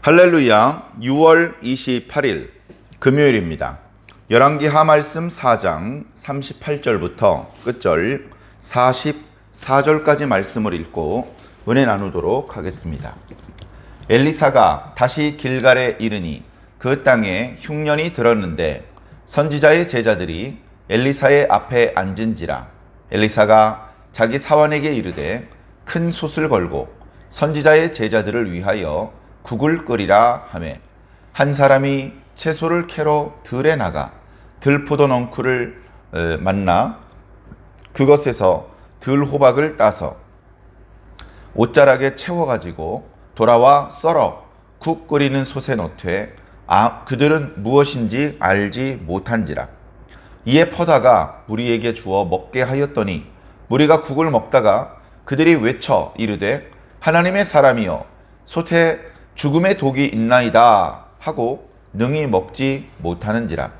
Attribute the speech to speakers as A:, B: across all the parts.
A: 할렐루야. 6월 28일 금요일입니다. 열왕기하 말씀 4장 38절부터 끝절 44절까지 말씀을 읽고 은혜 나누도록 하겠습니다. 엘리사가 다시 길갈에 이르니 그 땅에 흉년이 들었는데 선지자의 제자들이 엘리사의 앞에 앉은지라. 엘리사가 자기 사환에게 이르되 큰 솥을 걸고 선지자의 제자들을 위하여 국을 끓이라 하매 한 사람이 채소를 캐러 들에 나가 들포도 넝쿨을 만나 그것에서 들호박을 따서 옷자락에 채워가지고 돌아와 썰어 국 끓이는 솥에 넣되 그들은 무엇인지 알지 못한지라. 이에 퍼다가 무리에게 주어 먹게 하였더니 무리가 국을 먹다가 그들이 외쳐 이르되 하나님의 사람이여 솥에 죽음의 독이 있나이다 하고 능히 먹지 못하는지라.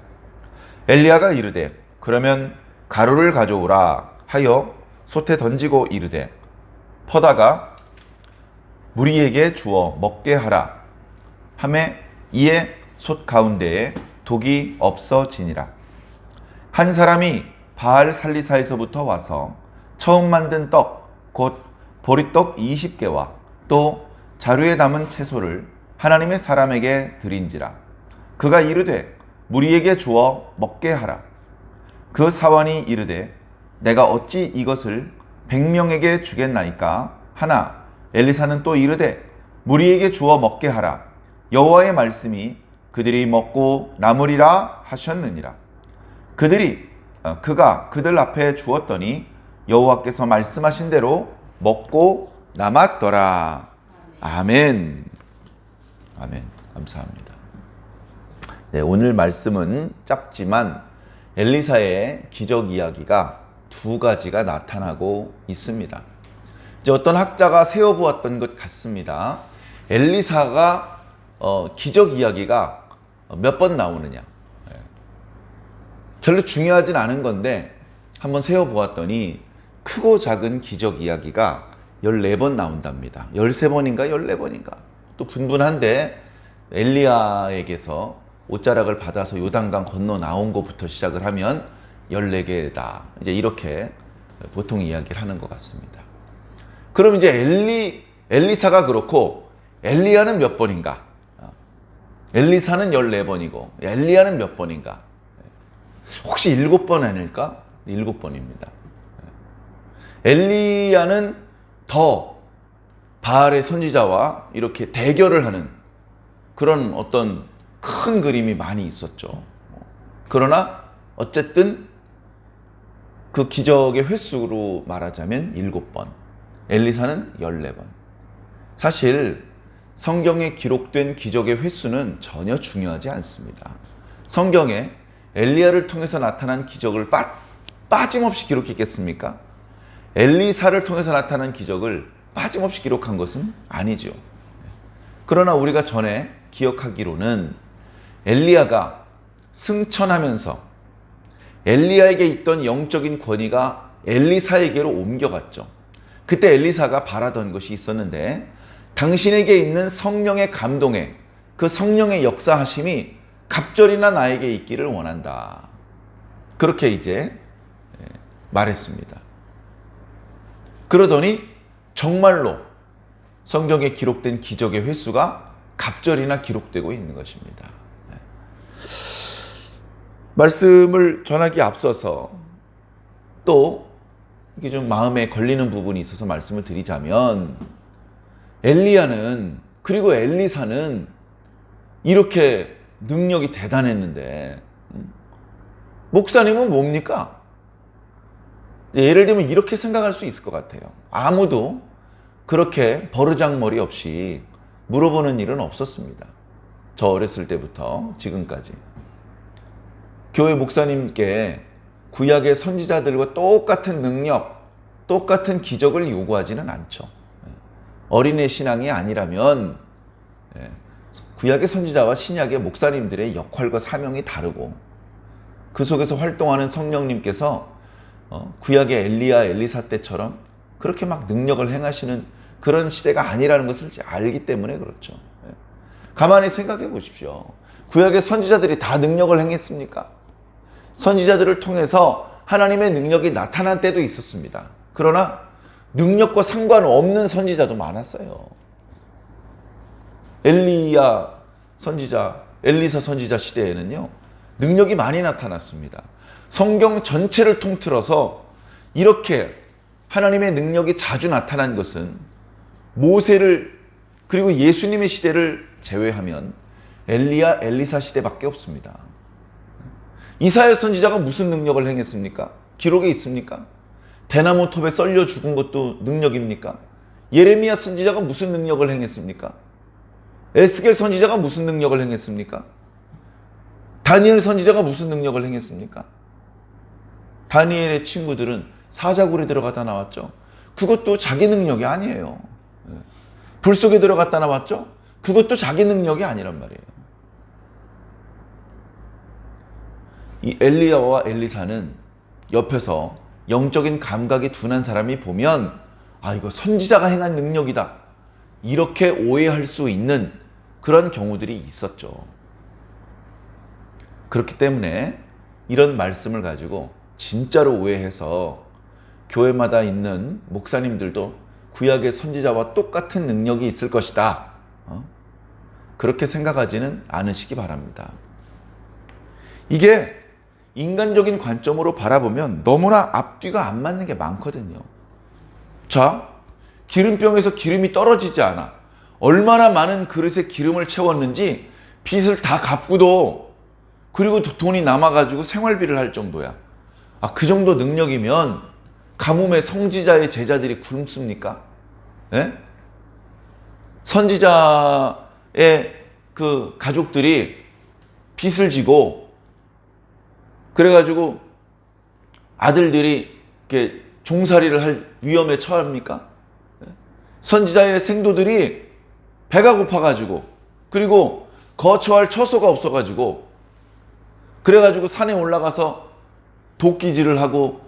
A: 엘리야가 이르되 그러면 가루를 가져오라 하여 솥에 던지고 이르되 퍼다가 무리에게 주어 먹게 하라 하매 이에 솥 가운데에 독이 없어지니라. 한 사람이 바알 살리사에서부터 와서 처음 만든 떡 곧 보리떡 20개와 또 자루에 담은 채소를 하나님의 사람에게 드린지라. 그가 이르되 무리에게 주어 먹게 하라. 그 사환이 이르되 내가 어찌 이것을 100명에게 주겠나이까 하나 엘리사는 또 이르되 무리에게 주어 먹게 하라. 여호와의 말씀이 그들이 먹고 남으리라 하셨느니라. 그가 그들 앞에 주었더니 여호와께서 말씀하신 대로 먹고 남았더라. 아멘. 아멘. 감사합니다. 네, 오늘 말씀은 짧지만 엘리사의 기적 이야기가 두 가지가 나타나고 있습니다. 이제 어떤 학자가 세어보았던 것 같습니다. 엘리사가 기적 이야기가 몇 번 나오느냐. 별로 중요하진 않은 건데 한번 세어보았더니 크고 작은 기적 이야기가 14번 나온답니다. 13번인가 14번인가. 또 분분한데 엘리야에게서 옷자락을 받아서 요단강 건너 나온 것부터 시작을 하면 14개다. 이제 이렇게 보통 이야기를 하는 것 같습니다. 그럼 이제 엘리사가 그렇고 엘리야는 몇 번인가? 엘리사는 14번이고 엘리야는 몇 번인가? 혹시 7번 아닐까? 7번입니다. 엘리야는 더 바알의 선지자와 이렇게 대결을 하는 그런 어떤 큰 그림이 많이 있었죠. 그러나 어쨌든 그 기적의 횟수로 말하자면 7번, 엘리사는 14번. 사실 성경에 기록된 기적의 횟수는 전혀 중요하지 않습니다. 성경에 엘리야를 통해서 나타난 기적을 빠짐없이 기록했겠습니까? 엘리사를 통해서 나타난 기적을 빠짐없이 기록한 것은 아니죠. 그러나 우리가 전에 기억하기로는 엘리야가 승천하면서 엘리야에게 있던 영적인 권위가 엘리사에게로 옮겨갔죠. 그때 엘리사가 바라던 것이 있었는데 당신에게 있는 성령의 감동에 그 성령의 역사하심이 갑절이나 나에게 있기를 원한다. 그렇게 이제 말했습니다. 그러더니 정말로 성경에 기록된 기적의 횟수가 갑절이나 기록되고 있는 것입니다. 말씀을 전하기 앞서서 또 이게 좀 마음에 걸리는 부분이 있어서 말씀을 드리자면 엘리야는 그리고 엘리사는 이렇게 능력이 대단했는데 목사님은 뭡니까? 예를 들면 이렇게 생각할 수 있을 것 같아요. 아무도 그렇게 버르장머리 없이 물어보는 일은 없었습니다. 저 어렸을 때부터 지금까지. 교회 목사님께 구약의 선지자들과 똑같은 능력, 똑같은 기적을 요구하지는 않죠. 어린애 신앙이 아니라면 구약의 선지자와 신약의 목사님들의 역할과 사명이 다르고 그 속에서 활동하는 성령님께서 구약의 엘리야, 엘리사 때처럼 그렇게 막 능력을 행하시는 그런 시대가 아니라는 것을 알기 때문에 그렇죠. 가만히 생각해 보십시오. 구약의 선지자들이 다 능력을 행했습니까? 선지자들을 통해서 하나님의 능력이 나타난 때도 있었습니다. 그러나 능력과 상관없는 선지자도 많았어요. 엘리야 선지자, 엘리사 선지자 시대에는요, 능력이 많이 나타났습니다. 성경 전체를 통틀어서 이렇게 하나님의 능력이 자주 나타난 것은 모세를 그리고 예수님의 시대를 제외하면 엘리야, 엘리사 시대밖에 없습니다. 이사야 선지자가 무슨 능력을 행했습니까? 기록에 있습니까? 대나무 톱에 썰려 죽은 것도 능력입니까? 예레미야 선지자가 무슨 능력을 행했습니까? 에스겔 선지자가 무슨 능력을 행했습니까? 다니엘 선지자가 무슨 능력을 행했습니까? 다니엘의 친구들은 사자굴에 들어갔다 나왔죠. 그것도 자기 능력이 아니에요. 불 속에 들어갔다 나왔죠. 그것도 자기 능력이 아니란 말이에요. 이 엘리야와 엘리사는 옆에서 영적인 감각이 둔한 사람이 보면 아, 이거 선지자가 행한 능력이다, 이렇게 오해할 수 있는 그런 경우들이 있었죠. 그렇기 때문에 이런 말씀을 가지고 진짜로 오해해서 교회마다 있는 목사님들도 구약의 선지자와 똑같은 능력이 있을 것이다, 그렇게 생각하지는 않으시기 바랍니다. 이게 인간적인 관점으로 바라보면 너무나 앞뒤가 안 맞는 게 많거든요. 자, 기름병에서 기름이 떨어지지 않아. 얼마나 많은 그릇에 기름을 채웠는지 빚을 다 갚고도, 그리고 돈이 남아가지고 생활비를 할 정도야. 아, 그 정도 능력이면 가뭄의 성지자의 제자들이 굶습니까? 예? 선지자의 그 가족들이 빚을 지고 그래가지고 아들들이 이렇게 종살이를 할 위험에 처합니까? 선지자의 생도들이 배가 고파가지고, 그리고 거처할 처소가 없어가지고, 그래가지고 산에 올라가서 도끼질을 하고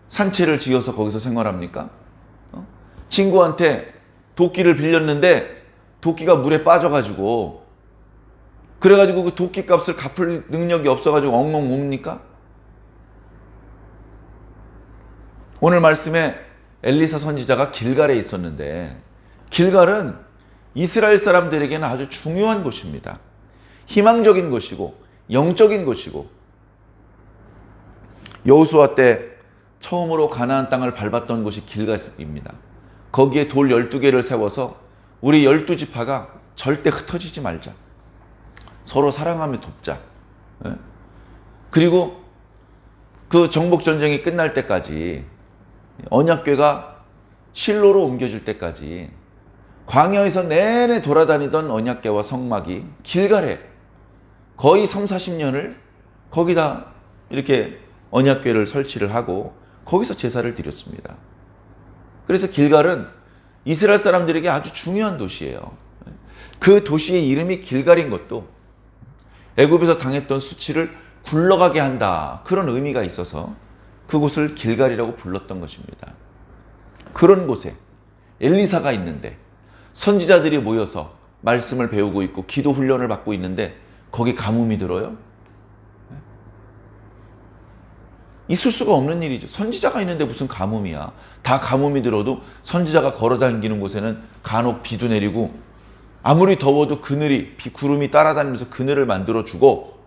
A: 산채를 지어서 거기서 생활합니까? 친구한테 도끼를 빌렸는데 도끼가 물에 빠져가지고, 그래가지고 그 도끼 값을 갚을 능력이 없어가지고 엉엉 웁니까? 오늘 말씀에 엘리사 선지자가 길갈에 있었는데, 길갈은 이스라엘 사람들에게는 아주 중요한 곳입니다. 희망적인 곳이고 영적인 곳이고, 여호수아 때 처음으로 가나안 땅을 밟았던 곳이 길갈입니다. 거기에 돌 12개를 세워서 우리 12지파가 절대 흩어지지 말자, 서로 사랑하며 돕자, 그리고 그 정복전쟁이 끝날 때까지, 언약궤가 실로로 옮겨질 때까지 광야에서 내내 돌아다니던 언약궤와 성막이 길갈에 거의 30-40년을 거기다 이렇게 언약궤를 설치를 하고 거기서 제사를 드렸습니다. 그래서 길갈은 이스라엘 사람들에게 아주 중요한 도시예요. 그 도시의 이름이 길갈인 것도 애굽에서 당했던 수치를 굴러가게 한다, 그런 의미가 있어서 그곳을 길갈이라고 불렀던 것입니다. 그런 곳에 엘리사가 있는데, 선지자들이 모여서 말씀을 배우고 있고 기도 훈련을 받고 있는데 거기 가뭄이 들어요? 있을 수가 없는 일이죠. 선지자가 있는데 무슨 가뭄이야. 다 가뭄이 들어도 선지자가 걸어다니는 곳에는 간혹 비도 내리고, 아무리 더워도 그늘이, 구름이 따라다니면서 그늘을 만들어주고,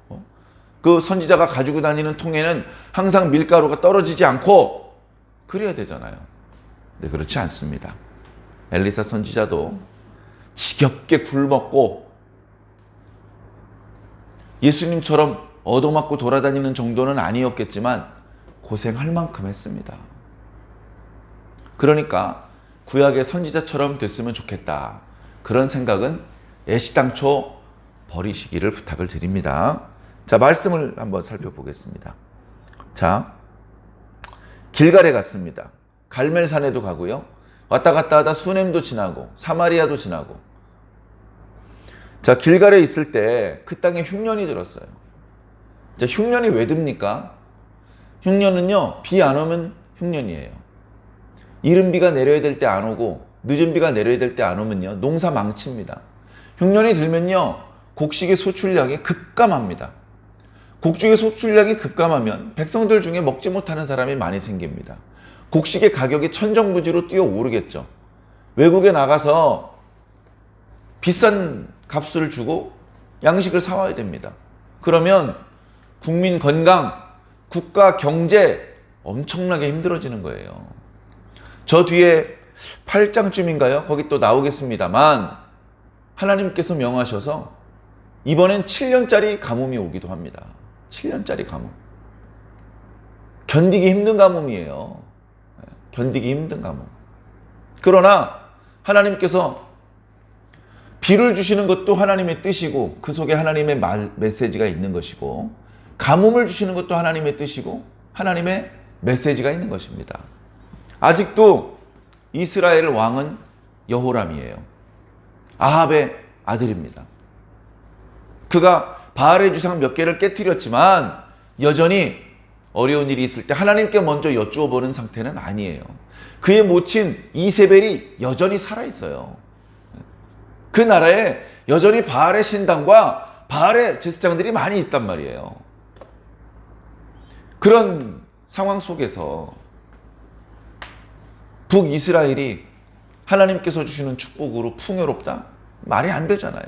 A: 그 선지자가 가지고 다니는 통에는 항상 밀가루가 떨어지지 않고 그래야 되잖아요. 근데 그렇지 않습니다. 엘리사 선지자도 지겹게 굶었고, 예수님처럼 얻어맞고 돌아다니는 정도는 아니었겠지만 고생할 만큼 했습니다. 그러니까 구약의 선지자처럼 됐으면 좋겠다, 그런 생각은 애시당초 버리시기를 부탁을 드립니다. 자, 말씀을 한번 살펴보겠습니다. 자, 길갈에 갔습니다. 갈멜산에도 가고요, 왔다 갔다 하다 수넴도 지나고 사마리아도 지나고. 자, 길갈에 있을 때 그 땅에 흉년이 들었어요. 자, 흉년이 왜 듭니까? 흉년은요, 비 안 오면 흉년이에요. 이른 비가 내려야 될 때 안 오고 늦은 비가 내려야 될 때 안 오면요, 농사 망칩니다. 흉년이 들면요, 곡식의 소출량이 급감합니다. 곡식의 소출량이 급감하면 백성들 중에 먹지 못하는 사람이 많이 생깁니다. 곡식의 가격이 천정부지로 뛰어오르겠죠. 외국에 나가서 비싼 값을 주고 양식을 사와야 됩니다. 그러면 국민 건강, 국가 경제 엄청나게 힘들어지는 거예요. 저 뒤에 8장쯤인가요? 거기 또 나오겠습니다만 하나님께서 명하셔서 이번엔 7년짜리 가뭄이 오기도 합니다. 7년짜리 가뭄. 견디기 힘든 가뭄이에요. 견디기 힘든 가뭄. 그러나 하나님께서 비를 주시는 것도 하나님의 뜻이고 그 속에 하나님의 메시지가 있는 것이고, 가뭄을 주시는 것도 하나님의 뜻이고 하나님의 메시지가 있는 것입니다. 아직도 이스라엘 왕은 여호람이에요. 아합의 아들입니다. 그가 바알의 주상 몇 개를 깨뜨렸지만 여전히 어려운 일이 있을 때 하나님께 먼저 여쭈어 보는 상태는 아니에요. 그의 모친 이세벨이 여전히 살아있어요. 그 나라에 여전히 바알의 신당과 바알의 제사장들이 많이 있단 말이에요. 그런 상황 속에서 북이스라엘이 하나님께서 주시는 축복으로 풍요롭다? 말이 안 되잖아요.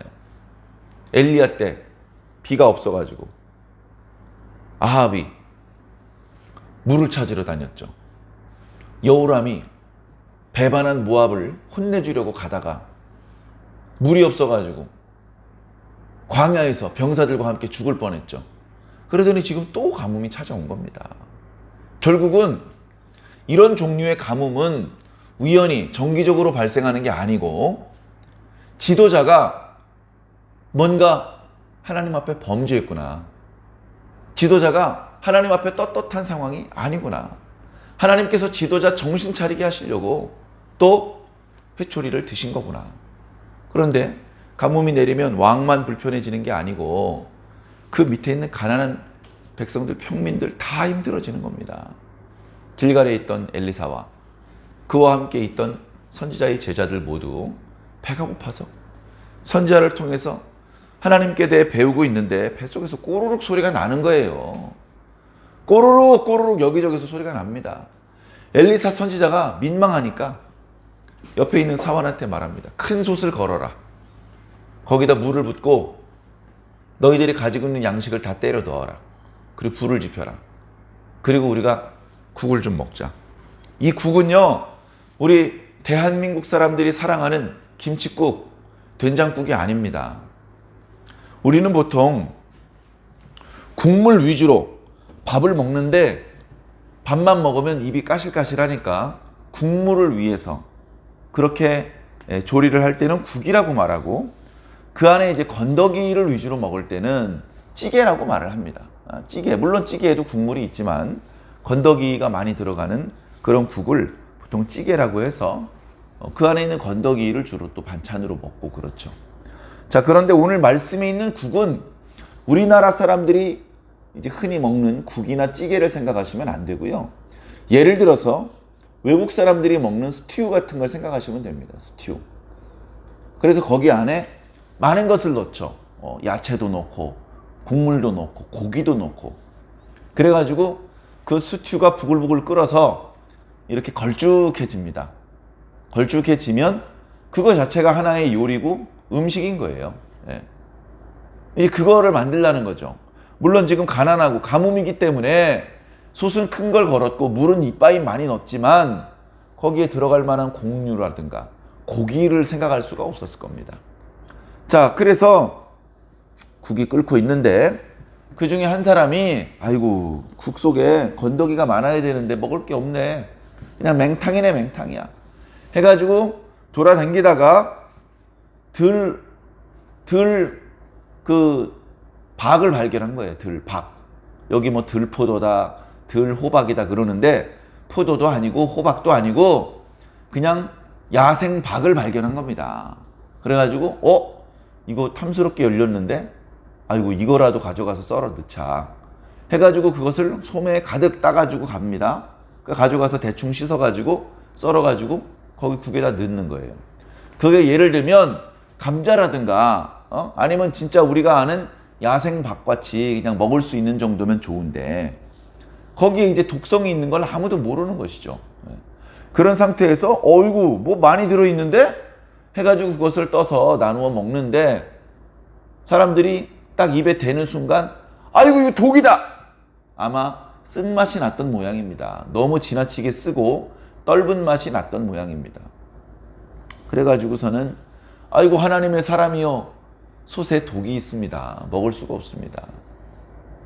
A: 엘리야 때 비가 없어가지고 아합이 물을 찾으러 다녔죠. 여호람이 배반한 모압을 혼내주려고 가다가 물이 없어가지고 광야에서 병사들과 함께 죽을 뻔했죠. 그러더니 지금 또 가뭄이 찾아온 겁니다. 결국은 이런 종류의 가뭄은 우연히 정기적으로 발생하는 게 아니고 지도자가 뭔가 하나님 앞에 범죄했구나. 지도자가 하나님 앞에 떳떳한 상황이 아니구나. 하나님께서 지도자 정신 차리게 하시려고 또 회초리를 드신 거구나. 그런데 가뭄이 내리면 왕만 불편해지는 게 아니고 그 밑에 있는 가난한 백성들, 평민들 다 힘들어지는 겁니다. 길갈에 있던 엘리사와 그와 함께 있던 선지자의 제자들 모두 배가 고파서 선지자를 통해서 하나님께 대해 배우고 있는데 뱃속에서 꼬르륵 소리가 나는 거예요. 꼬르륵 꼬르륵 여기저기서 소리가 납니다. 엘리사 선지자가 민망하니까 옆에 있는 사원한테 말합니다. 큰 솥을 걸어라. 거기다 물을 붓고 너희들이 가지고 있는 양식을 다 때려 넣어라. 그리고 불을 지펴라. 그리고 우리가 국을 좀 먹자. 이 국은요, 우리 대한민국 사람들이 사랑하는 김칫국, 된장국이 아닙니다. 우리는 보통 국물 위주로 밥을 먹는데 밥만 먹으면 입이 까실까실하니까 국물을 위해서 그렇게 조리를 할 때는 국이라고 말하고, 그 안에 이제 건더기를 위주로 먹을 때는 찌개라고 말을 합니다. 찌개, 물론 찌개에도 국물이 있지만 건더기가 많이 들어가는 그런 국을 보통 찌개라고 해서 그 안에 있는 건더기를 주로 또 반찬으로 먹고 그렇죠. 자, 그런데 오늘 말씀에 있는 국은 우리나라 사람들이 이제 흔히 먹는 국이나 찌개를 생각하시면 안 되고요. 예를 들어서 외국 사람들이 먹는 스튜 같은 걸 생각하시면 됩니다. 스튜. 그래서 거기 안에 많은 것을 넣죠. 야채도 넣고 국물도 넣고 고기도 넣고. 그래가지고 그 스튜가 부글부글 끓어서 이렇게 걸쭉해집니다. 걸쭉해지면 그거 자체가 하나의 요리고 음식인 거예요. 예. 그거를 만들라는 거죠. 물론 지금 가난하고 가뭄이기 때문에 솥은 큰 걸 걸었고 물은 이빠이 많이 넣었지만 거기에 들어갈 만한 곡류라든가 고기를 생각할 수가 없었을 겁니다. 자, 그래서 국이 끓고 있는데 그 중에 한 사람이 아이고 국 속에 건더기가 많아야 되는데 먹을 게 없네. 그냥 맹탕이네 맹탕이야. 해가지고 돌아다니다가 박을 발견한 거예요. 박. 여기 뭐 들포도다, 들호박이다 그러는데 포도도 아니고 호박도 아니고 그냥 야생 박을 발견한 겁니다. 그래가지고 이거 탐스럽게 열렸는데 아이고 이거라도 가져가서 썰어 넣자 해가지고 그것을 소매에 가득 따가지고 갑니다. 가져가서 대충 씻어가지고 썰어가지고 거기 국에다 넣는 거예요. 그게 예를 들면 감자라든가 아니면 진짜 우리가 아는 야생 밥같이 그냥 먹을 수 있는 정도면 좋은데 거기에 이제 독성이 있는 걸 아무도 모르는 것이죠. 그런 상태에서 어이구 뭐 많이 들어있는데 해가지고 그것을 떠서 나누어 먹는데 사람들이 딱 입에 대는 순간 아이고 이거 독이다! 아마 쓴맛이 났던 모양입니다. 너무 지나치게 쓰고 떫은 맛이 났던 모양입니다. 그래가지고서는 아이고 하나님의 사람이여 솥에 독이 있습니다. 먹을 수가 없습니다.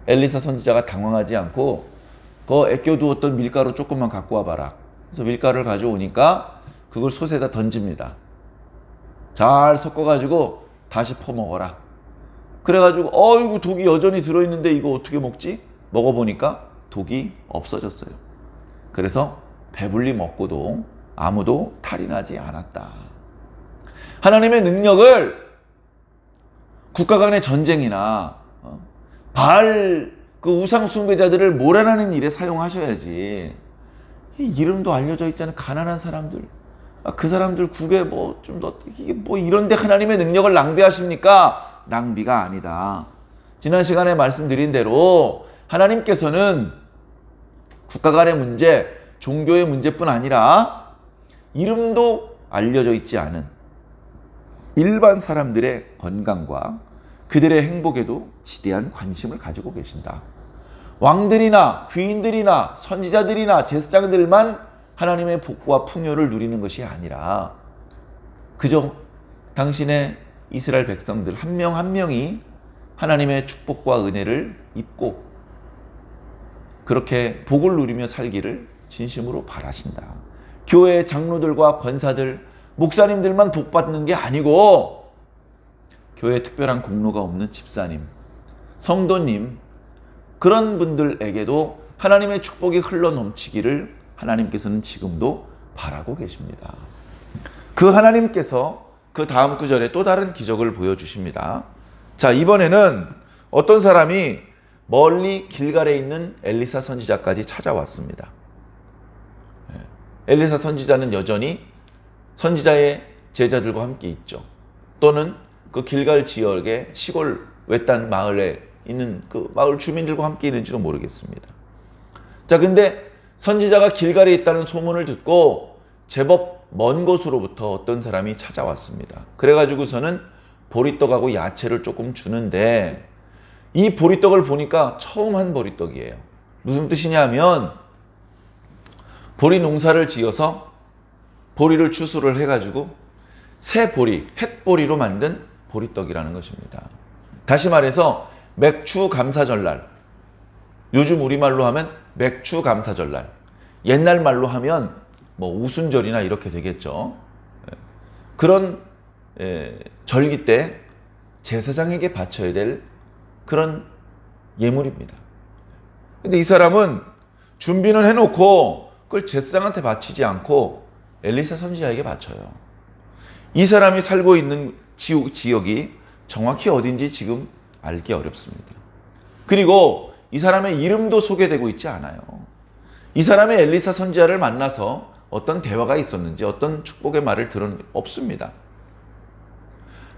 A: 엘리사 선지자가 당황하지 않고 그 아껴두었던 밀가루 조금만 갖고 와봐라. 그래서 밀가루를 가져오니까 그걸 솥에다 던집니다. 잘 섞어가지고 다시 퍼먹어라. 그래가지고 어이구 독이 여전히 들어있는데 이거 어떻게 먹지? 먹어보니까 독이 없어졌어요. 그래서 배불리 먹고도 아무도 탈이 나지 않았다. 하나님의 능력을 국가 간의 전쟁이나 바알 그 우상 숭배자들을 몰아내는 일에 사용하셔야지. 이름도 알려져 있잖아요. 가난한 사람들. 그 사람들 국에 뭐 좀 더 이게 뭐 이런데 하나님의 능력을 낭비하십니까? 낭비가 아니다. 지난 시간에 말씀드린 대로 하나님께서는 국가 간의 문제, 종교의 문제뿐 아니라 이름도 알려져 있지 않은 일반 사람들의 건강과 그들의 행복에도 지대한 관심을 가지고 계신다. 왕들이나 귀인들이나 선지자들이나 제사장들만 하나님의 복과 풍요를 누리는 것이 아니라 그저 당신의 이스라엘 백성들 한 명 한 명이 하나님의 축복과 은혜를 입고 그렇게 복을 누리며 살기를 진심으로 바라신다. 교회 장로들과 권사들, 목사님들만 복 받는 게 아니고 교회에 특별한 공로가 없는 집사님, 성도님 그런 분들에게도 하나님의 축복이 흘러넘치기를 하나님께서는 지금도 바라고 계십니다. 그 하나님께서 그 다음 구절에 또 다른 기적을 보여주십니다. 자, 이번에는 어떤 사람이 멀리 길갈에 있는 엘리사 선지자까지 찾아왔습니다. 엘리사 선지자는 여전히 선지자의 제자들과 함께 있죠. 또는 그 길갈 지역의 시골 외딴 마을에 있는 그 마을 주민들과 함께 있는지도 모르겠습니다. 자, 근데 선지자가 길갈에 있다는 소문을 듣고 제법 먼 곳으로부터 어떤 사람이 찾아왔습니다. 그래가지고서는 보리떡하고 야채를 조금 주는데 이 보리떡을 보니까 처음 한 보리떡이에요. 무슨 뜻이냐면 보리 농사를 지어서 보리를 추수를 해가지고 새 보리, 햇보리로 만든 보리떡이라는 것입니다. 다시 말해서 맥추 감사절날, 요즘 우리말로 하면 맥추 감사절날, 옛날 말로 하면 뭐 우순절이나 이렇게 되겠죠. 그런 절기 때 제사장에게 바쳐야 될 그런 예물입니다. 근데 이 사람은 준비는 해놓고 그걸 제사장한테 바치지 않고 엘리사 선지자에게 바쳐요. 이 사람이 살고 있는 지역이 정확히 어딘지 지금 알기 어렵습니다. 그리고 이 사람의 이름도 소개되고 있지 않아요. 이 사람의 엘리사 선지자를 만나서 어떤 대화가 있었는지 어떤 축복의 말을 들은 없습니다.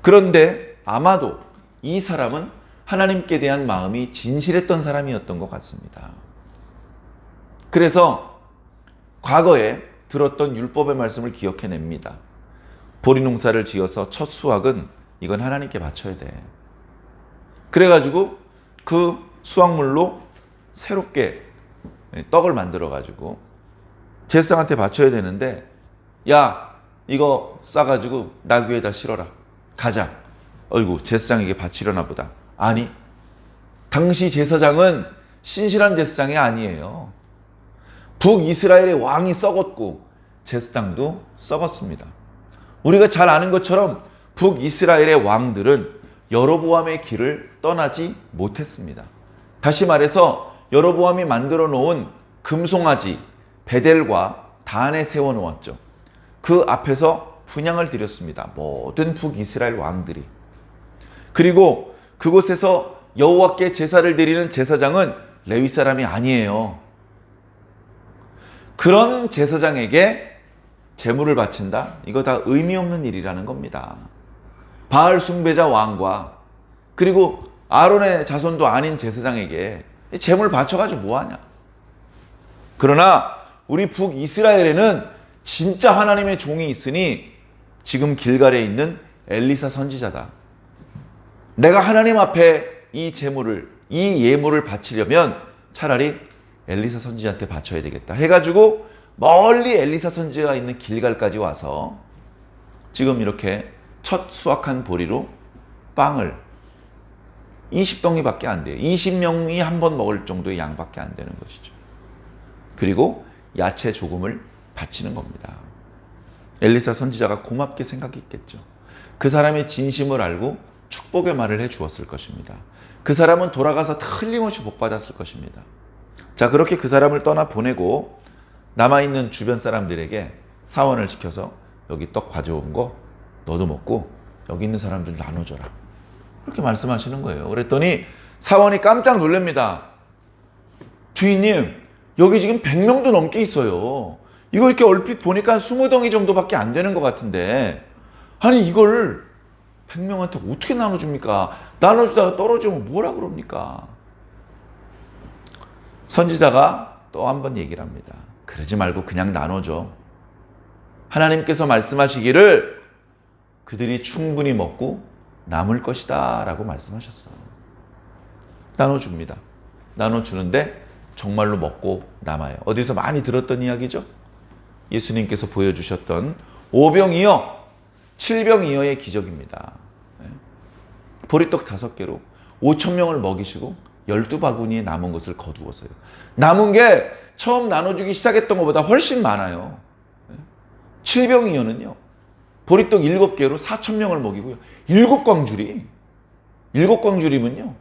A: 그런데 아마도 이 사람은 하나님께 대한 마음이 진실했던 사람이었던 것 같습니다. 그래서 과거에 들었던 율법의 말씀을 기억해냅니다. 보리 농사를 지어서 첫 수확은 이건 하나님께 바쳐야 돼. 그래가지고 그 수확물로 새롭게 떡을 만들어가지고 제사장한테 바쳐야 되는데 야 이거 싸가지고 나귀에다 실어라. 가자. 어이구 제사장에게 바치려나 보다. 아니 당시 제사장은 신실한 제사장이 아니에요. 북이스라엘의 왕이 썩었고 제사장도 썩었습니다. 우리가 잘 아는 것처럼 북이스라엘의 왕들은 여로보암의 길을 떠나지 못했습니다. 다시 말해서 여로보암이 만들어 놓은 금송아지 베델과 단에 세워놓았죠. 그 앞에서 분향을 드렸습니다. 모든 북이스라엘 왕들이. 그리고 그곳에서 여호와께 제사를 드리는 제사장은 레위 사람이 아니에요. 그런 제사장에게 제물을 바친다? 이거 다 의미 없는 일이라는 겁니다. 바알 숭배자 왕과 그리고 아론의 자손도 아닌 제사장에게 제물 바쳐가지고 뭐하냐. 그러나 우리 북이스라엘에는 진짜 하나님의 종이 있으니 지금 길갈에 있는 엘리사 선지자다. 내가 하나님 앞에 이 제물을, 이 예물을 바치려면 차라리 엘리사 선지자한테 바쳐야 되겠다 해가지고 멀리 엘리사 선지자가 있는 길갈까지 와서 지금 이렇게 첫 수확한 보리로 빵을 20덩이밖에 안 돼요. 20명이 한 번 먹을 정도의 양밖에 안 되는 것이죠. 그리고 야채 조금을 바치는 겁니다. 엘리사 선지자가 고맙게 생각했겠죠. 그 사람의 진심을 알고 축복의 말을 해 주었을 것입니다. 그 사람은 돌아가서 틀림없이 복받았을 것입니다. 자, 그렇게 그 사람을 떠나 보내고 남아있는 주변 사람들에게 사원을 시켜서 여기 떡 가져온 거 너도 먹고 여기 있는 사람들 나눠줘라. 그렇게 말씀하시는 거예요. 그랬더니 사원이 깜짝 놀랍니다. 주인님, 여기 지금 100명도 넘게 있어요. 이거 이렇게 얼핏 보니까 20덩이 정도밖에 안 되는 것 같은데, 아니 이걸 100명한테 어떻게 나눠줍니까? 나눠주다가 떨어지면 뭐라 그럽니까? 선지자가 또 한 번 얘기를 합니다. 그러지 말고 그냥 나눠줘. 하나님께서 말씀하시기를 그들이 충분히 먹고 남을 것이다 라고 말씀하셨어요. 나눠줍니다. 나눠주는데 정말로 먹고 남아요. 어디서 많이 들었던 이야기죠? 예수님께서 보여주셨던 5병이어 7병이어의 기적입니다. 보리떡 5개로 5,000명을 먹이시고 12바구니에 남은 것을 거두었어요. 남은 게 처음 나눠주기 시작했던 것보다 훨씬 많아요. 7병이어는요. 보리떡 7개로 4,000명을 먹이고요. 7광줄이면요.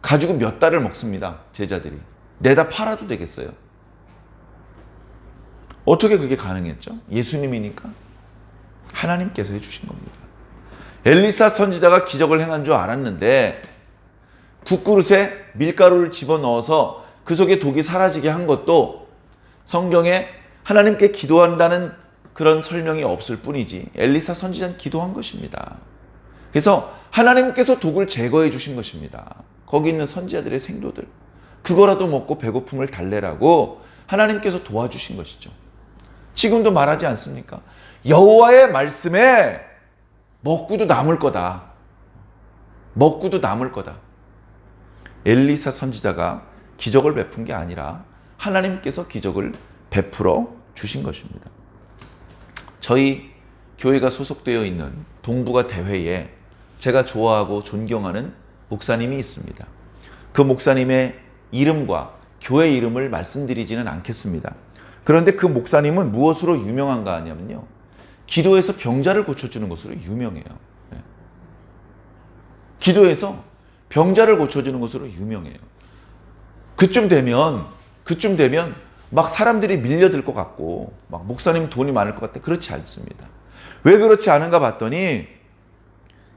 A: 가지고 몇 달을 먹습니다. 제자들이. 내다 팔아도 되겠어요. 어떻게 그게 가능했죠? 예수님이니까 하나님께서 해주신 겁니다. 엘리사 선지자가 기적을 행한 줄 알았는데 국그릇에 밀가루를 집어넣어서 그 속에 독이 사라지게 한 것도 성경에 하나님께 기도한다는 그런 설명이 없을 뿐이지 엘리사 선지자는 기도한 것입니다. 그래서 하나님께서 독을 제거해 주신 것입니다. 거기 있는 선지자들의 생도들, 그거라도 먹고 배고픔을 달래라고 하나님께서 도와주신 것이죠. 지금도 말하지 않습니까? 여호와의 말씀에 먹고도 남을 거다. 먹고도 남을 거다. 엘리사 선지자가 기적을 베푼 게 아니라 하나님께서 기적을 베풀어 주신 것입니다. 저희 교회가 소속되어 있는 동부가 대회에 제가 좋아하고 존경하는 목사님이 있습니다. 그 목사님의 이름과 교회 이름을 말씀드리지는 않겠습니다. 그런데 그 목사님은 무엇으로 유명한가 하냐면요. 기도해서 병자를 고쳐주는 것으로 유명해요. 기도해서 병자를 고쳐주는 것으로 유명해요. 그쯤 되면 막 사람들이 밀려들 것 같고 막 목사님 돈이 많을 것 같아. 그렇지 않습니다. 왜 그렇지 않은가 봤더니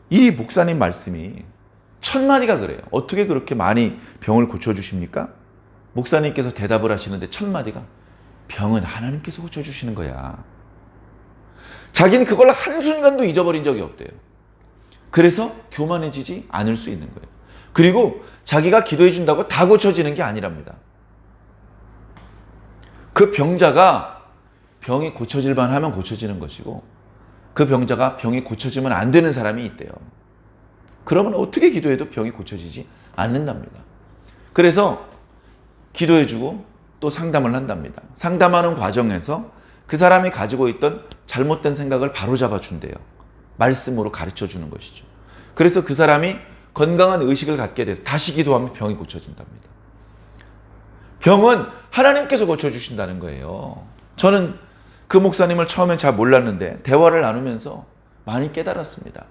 A: 이 목사님 말씀이 1000마디가 그래요. 어떻게 그렇게 많이 병을 고쳐주십니까? 목사님께서 대답을 하시는데 1000마디가 병은 하나님께서 고쳐주시는 거야. 자기는 그걸 한순간도 잊어버린 적이 없대요. 그래서 교만해지지 않을 수 있는 거예요. 그리고 자기가 기도해 준다고 다 고쳐지는 게 아니랍니다. 그 병자가 병이 고쳐질만 하면 고쳐지는 것이고 그 병자가 병이 고쳐지면 안 되는 사람이 있대요. 그러면 어떻게 기도해도 병이 고쳐지지 않는답니다. 그래서 기도해주고 또 상담을 한답니다. 상담하는 과정에서 그 사람이 가지고 있던 잘못된 생각을 바로잡아 준대요. 말씀으로 가르쳐 주는 것이죠. 그래서 그 사람이 건강한 의식을 갖게 돼서 다시 기도하면 병이 고쳐진답니다. 병은 하나님께서 고쳐주신다는 거예요. 저는 그 목사님을 처음엔 잘 몰랐는데 대화를 나누면서 많이 깨달았습니다.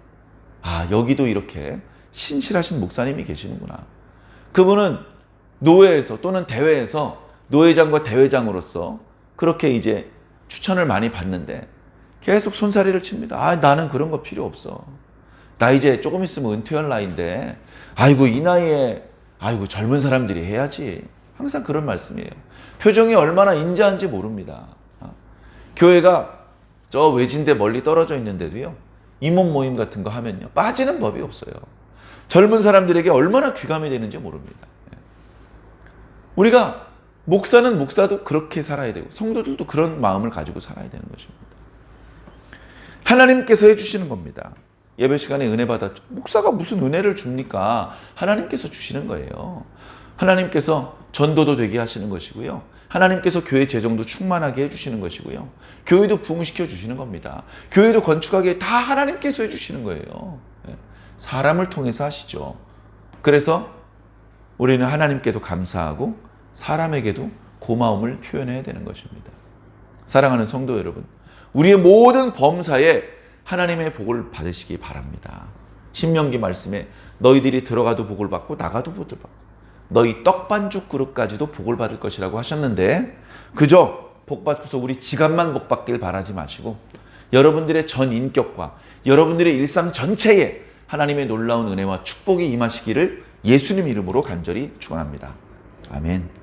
A: 아, 여기도 이렇게 신실하신 목사님이 계시는구나. 그분은 노회에서 또는 대회에서 노회장과 대회장으로서 그렇게 이제 추천을 많이 받는데 계속 손사래를 칩니다. 아, 나는 그런 거 필요 없어. 나 이제 조금 있으면 은퇴할 나이인데 아이고 이 나이에 아이고 젊은 사람들이 해야지. 항상 그런 말씀이에요. 표정이 얼마나 인자한지 모릅니다. 교회가 저 외진데 멀리 떨어져 있는데도요. 임원 모임 같은 거 하면요. 빠지는 법이 없어요. 젊은 사람들에게 얼마나 귀감이 되는지 모릅니다. 우리가 목사는 목사도 그렇게 살아야 되고 성도들도 그런 마음을 가지고 살아야 되는 것입니다. 하나님께서 해주시는 겁니다. 예배 시간에 은혜 받았죠. 목사가 무슨 은혜를 줍니까? 하나님께서 주시는 거예요. 하나님께서 전도도 되게 하시는 것이고요. 하나님께서 교회 재정도 충만하게 해주시는 것이고요. 교회도 부흥시켜 주시는 겁니다. 교회도 건축하게 다 하나님께서 해주시는 거예요. 사람을 통해서 하시죠. 그래서 우리는 하나님께도 감사하고 사람에게도 고마움을 표현해야 되는 것입니다. 사랑하는 성도 여러분, 우리의 모든 범사에 하나님의 복을 받으시기 바랍니다. 신명기 말씀에 너희들이 들어가도 복을 받고 나가도 복을 받고 너희 떡반죽 그릇까지도 복을 받을 것이라고 하셨는데 그저 복 받고서 우리 지갑만 복 받길 바라지 마시고 여러분들의 전 인격과 여러분들의 일상 전체에 하나님의 놀라운 은혜와 축복이 임하시기를 예수님 이름으로 간절히 축원합니다. 아멘.